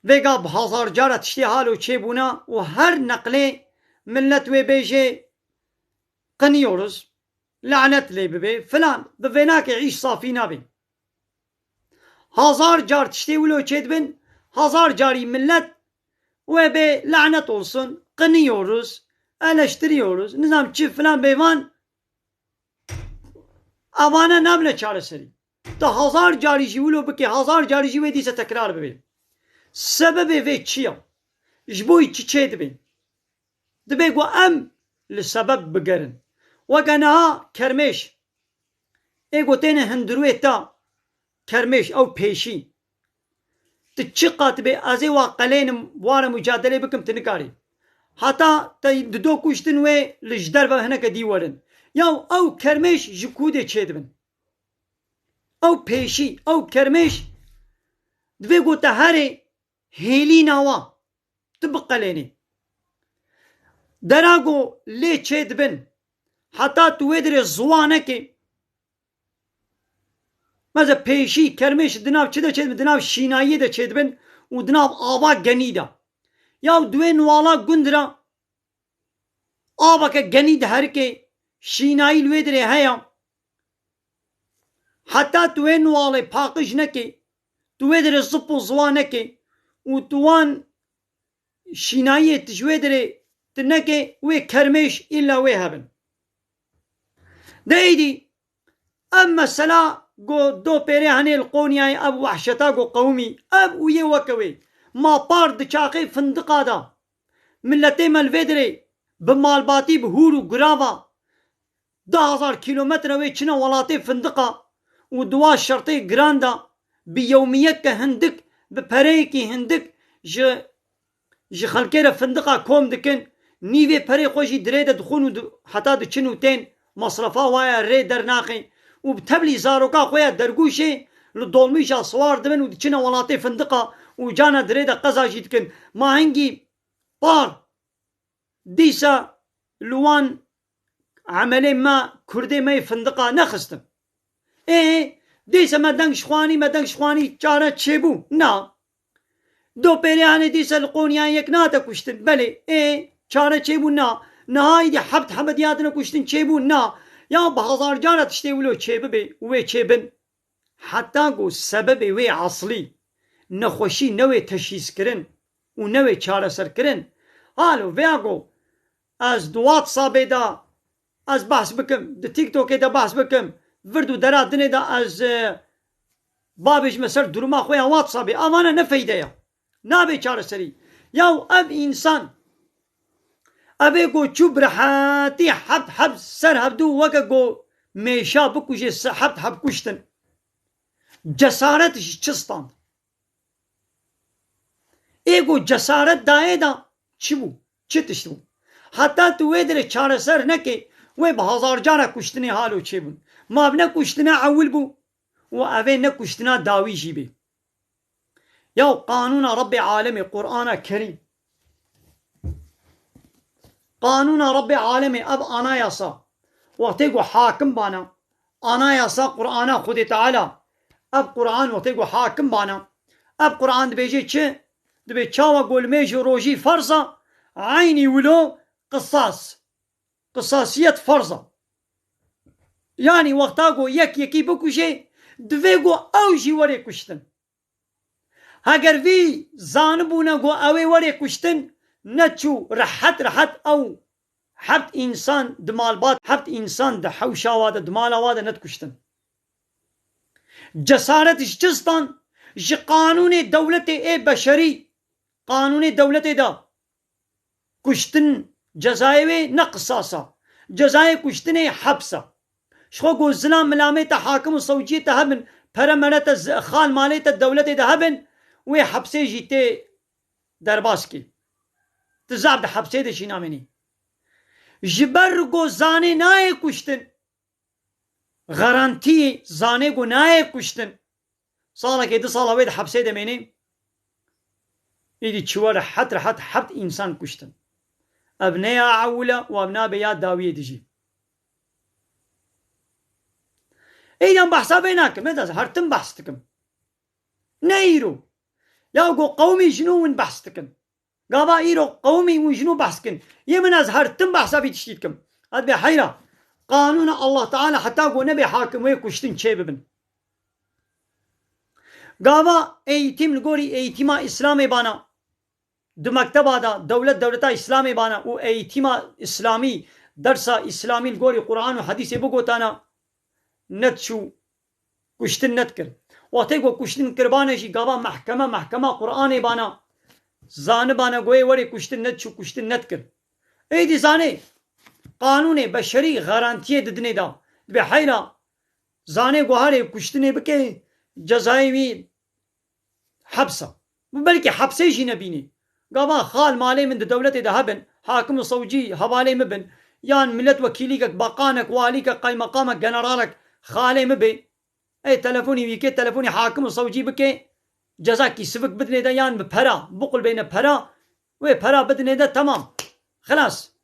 ویگا بهزار جارة تشتی حالو چه بونا و هر نقله ملت وی بیجه قنیورز لعنت لی ببی فلان بفیناک عیش صافی نبی هزار جار تشتی ولو چید بن هزار جاری ملت و به لعنت olsun قنیورز eleştiriyoruz nizam çi falan beyvan avana nabne çareseri da hazar cari jivulu biki hazar cari jive dise tekrar bebe sebebi ve çiya jboy çi çed bin dibe go em li sebep bigerin ve ganaha kermeş ego tene hindruye ta kermeş ev peşi ti çi qat be azê wa qelênim ware mücadele bikim ti nikarî heta te di do kuştin wê li ji derve hineke dî werin ya ew kermêş ji kûdê çê dibin ew pêşî ew kermêş divê got te herê hêlîna wa tu biqelênî dera got lê çê dibin heta tu wê dirê ziwanekê meze pêşî kermêş di nav çi de çê dibin di nav şînayiyê de çê dibin û di nav ava genî de ya duê nuvala gund ra aveke genî di herikê şînayî li wê dirê heya heta tu wê nuvalê paqij nekê tu wê dirê zip û ziwan nekê û tu wan şînayiyê ji wê dirê tu nekê wê kermêş îlla wê hebin de êdî em mesela got do pêrê henê li Qonyayê ev wehşeta got qewmî ev û yê weke wê ma par di çaxê findiqa da milletê me li vê dirê bi malbatî bi hûr û girava 10,000 kilometre wê çine welatê findiqa û di wa şertê giran da bi yewmiyeke hindik bi pereyekî hindik ji xelkê re findiqa kom dikin nîvê perê xwe jî dirê de dixwin û heta diçin û tên masrefa waya rê dernaxîn û bi teblî zaroka xwe ya dergûşê li dolmîşa swar dibin û diçine welatê findiqa û cana dirê de qeza jî dikin ma hingî par dîsa li wan emelê me kurdê me yê findiqa nexistim dîsa me deng ji xwanî me deng ji xwanî çare çêbû na do pêrê henê dîsa li Qonyayê yek nate kuştin belê çare çêbû na nihayî de hebt hebediyatine kuştin çêbû na ya bi hezar cara tiştê wilo çê bibe û wê çêbin heta got sebebê wê aslî nexweşî ne wê teşhîskirin û ne wê çareserkirin halo vêya got ez di WhatsAppê da ez behs bikim di TikTokê de behs bikim vir û dera dinê de ez babêj me ser duruma xwe ya WhatsAppê avana ne feyde ya nabe çareserî ya ev însan evê got çû bi rehatî heb ser hevdû weke got mêşa bikujê heb kuştin cesaret ji çi stand ê got cesaret dayê da çi bû çi tişt bû heta tu wê dirê çareser nekê wê bi hezar cara kuştinê halo çêbûn ma bi nekuştina ewil bû û evê nekuştina dawî jî bê ya qanûna Rebbê alemê Qur'ana Kerîm qanûna Rebbê alemê ev anayasa wextê got hakim bana anayasa Qur'ana Xwedê Teala ev Qur'an wextê got hakim bana ev Qur'an dibêje çi dibe çawa golmêj û rojî ferza aynî wilo qisasiyet ferza yani wexta got yek yekî bikuşê divê got ew jî werê kuştin heger vî zanibûne got ew ê werê kuştin neçû rehet ew hebt însan di malbat hebt însan di hewşa wa de di mala wa de net kuştin cesaret ji çi stan ji qanûnê dewletê ê beşerî qanûnê dewletê da kuştin cezayê wê ne qisasa cezayê kuştinê hebsa ji xwe got zina milamê te hakim û sewciyê te hebin pere mere te xal malê te dewletê de hebin wê hepsê jî tê derbas kî tu zab di hepsê de jî namînî ji ber got zanê nayê kuştin garantiyê zanê got nayê kuştin salekê di sala wê di hepsê de mênê êdî çi were rehet hebt însan kuştin ev ne ya ewile û ev nabe ya dawiyê de jî êdî em behsa vê nakim ne hertim behs dikim ne îro ياقو قومي جنو ون بحثتكن قابا إيرو قومي وجنو بحثكن يمن أزهر تم بحثا في تشتيتكم هاد بحيرة قانون الله تعالى حتى قو نبي حاكم ويكوشتن شيببن قابا ايتم نقولي ايتما إسلامي بانا دو مكتبا دا دولتا إسلامي بانا و ايتما إسلامي درسا إسلامي نقولي قرآن و حديث بقوتانا نتشو كشتن نتكر وقتی کو کشتن کربانشی قابا محکمه قرآن بانا زانه بانا گوی وری کشتن نت شو کشتن نت کر ایدی زانه قانون بشری غارانتیه ددنه دا به حیلا زانه گوهاره کشتنه بکه جزایی وی حبسه بلکه حبسه جی نبینی قابا خال مالی من دولت ده هبن حاکم صوجی حوالی مبن یان ملت وکیلیک باقانک والیک قای مقامک جنرالک خالی مبی اي تلفوني ويكي تلفوني حاكم وصوجي بكي جزاكي سبك بدني دا يان ببرا بقل بين برا وبرا بدني دا تمام خلاص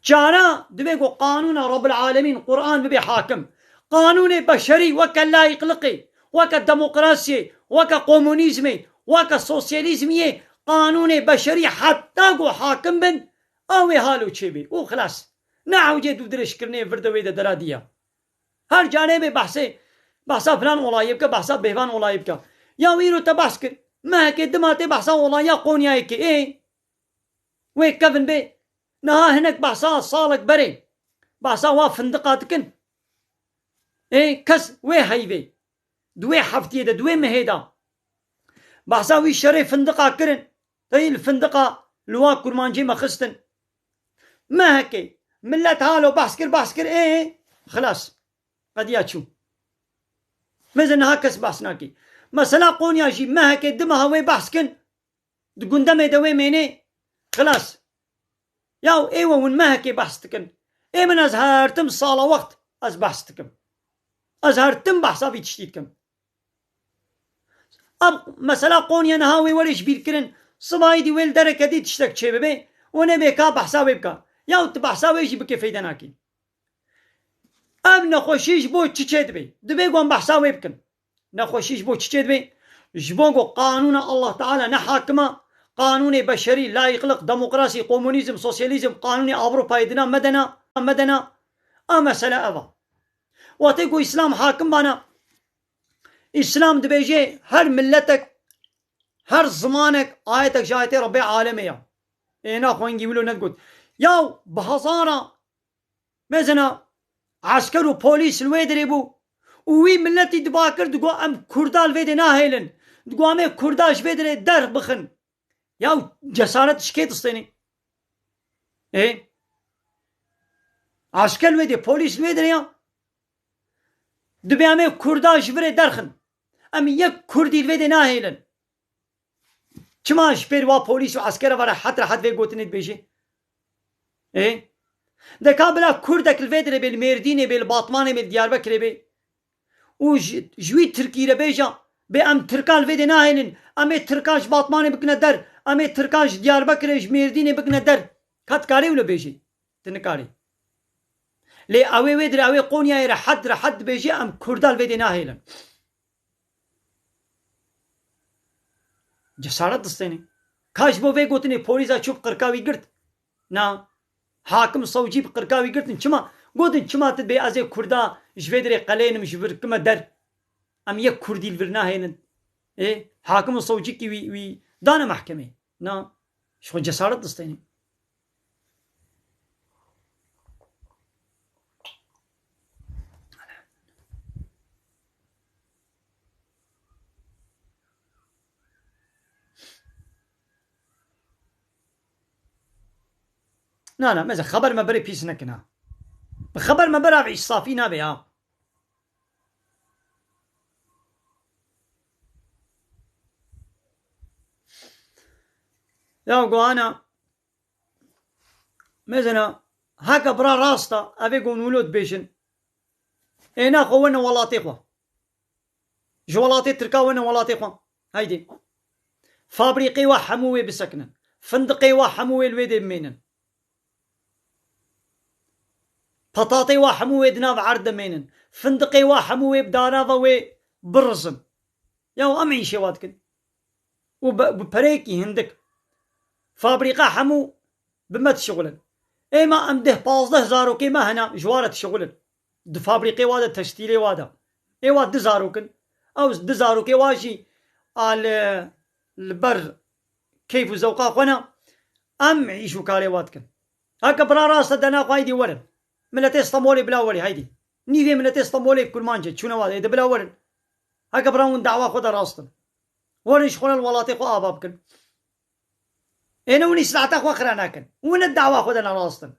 جانا دبيقو قانون رب العالمين قرآن ببي حاكم قانون بشري وكا لا يقلقي وكا ديمقراسي وكا كومونيزمي وكا سوسياليزمي قانون بشري حتى قو حاكم بن اوي هالو تشيبي وخلاص نعو جيدو درش كرني فردوي دا درادية هر جانب بحثا فلان اولایی بکه بحثا بهوان اولایی بکه یا ویرو تا بحث کر ما که دماته بحثا اولایی قونیایی که ای وی کفن بی نها هنک بحثا صالك بري بحثا وا فندقات کن ای کس وی هیوی دوی حفتیه ده دوی مهیدا بحثا وی شري فندقا کرن تایی الفندقا لوا کرمانجی مخستن ما هكي ملت هالو بحث كر ايه خلاص قد ياتشو مازن هكس بحثناكي مثلا قونيا جي ما هكي دمها وي بحث كن تقول دمي دوي ميني خلاص ياو ايوه ون ما هكي بحثتكن اي من ازهرتم صالة وقت از بحثتكم ازهرتم بحثا في تشتيتكم اب مثلا قونيا نهاوي وليش بيركرن صبايدي ويل دركة دي تشتك شي ببي ونبيكا بحثا ويبكا ياو تبحثا ويجي بكي فيدناكي اب نخوشیش بو چی دبی دبی گم بحثا ويبكن نخوشیش بو چی دبی جبونگو قانون الله تعالى نحاكمه قانون بشري لا يقلق ديمقراطي كومونيزم سوسياليزم قانون اوروبا يدنا مدنا مسألة افا واتيكو اسلام حاكم بانا اسلام دبيجي هر ملتك هر زمانك آيتك جايتي ربي عالمية اينا خوينجي ولو نتقول ياو بهزارة مزنا عسكر و بوليس الويدري بو وي ملتي دباكر دقو ام كردال ويدي ناهيلن دقو امي كرداش ويدري در بخن ياو جسارت شكيت استيني ايه عسكر ويدي بوليس الويدري يا دبي امي كرداش ويدري درخن امي يك كردي الويدي ناهيلن چماش بير وا بوليس و عسكر ورا حد وي قوتني بيجي ايه ده كابلا كردك الفيدري بالميرديني بالباطماني بالدياربكر بي و جوي تركي ربيجا بأم تركان الفيدي ناهينن امي تركاش باطماني بكنا در امي تركاش دياربكر ميرديني بكنا در كات كاري ولا بيجي تنكاري لي اوي ويدري اوي قونيا رحد بيجي ام كردال الفيدي ناهيلن جسارت دستيني كاش بو في قوتني بوليسا چوب قرقاوي گرت نا حاكم صوجي بقرقاوي قرتن چما قوتن چما تبي ازي كردا جويدري قلين مش بركما در ام يك كردي الفرنا هينن ايه حاكم صوجي كي وي دانا محكمه نا شو جسارت دستيني لا ماذا خبر ما بري بيس نكنا بخبر ما برا عيش صافي نابي ها يا انا مثلا هكا برا راستا ابي قون ولود بيشن اينا خونا ولاتي خوا جوالاتي تركا ونا ولاتي خوا هيدي فابريقي وحموي بسكنن فندقي وحموي الويدي بمينن بطاطي وحموي دناف عرض مينن فندقي وحموي بدارافا وي برزم يا أم عيشة واتكن وببريكي هندك فابريقا حمو بمت شغلن إما أمده 15,000 كيما هنا جوارة شغلن فابريقي وادا تشتيلي وادا إيوا 10,000 كن أو 10,000 كي واجي على البر كيف زوقا خونا أم عيشو كالي واتكن هكا برا راس دنا قايدي ولن ملتي اسطنبولي بلا ولي هايدي نيفي ملتي اسطنبولي كل مانجا شنو وادا إذا بلا ولن هكا براون دعوة خدا راستن ورش خونا الولاتي خو آبابكن إنا وني سلعتا خو أخراناكن وين الدعوة خدنا راستن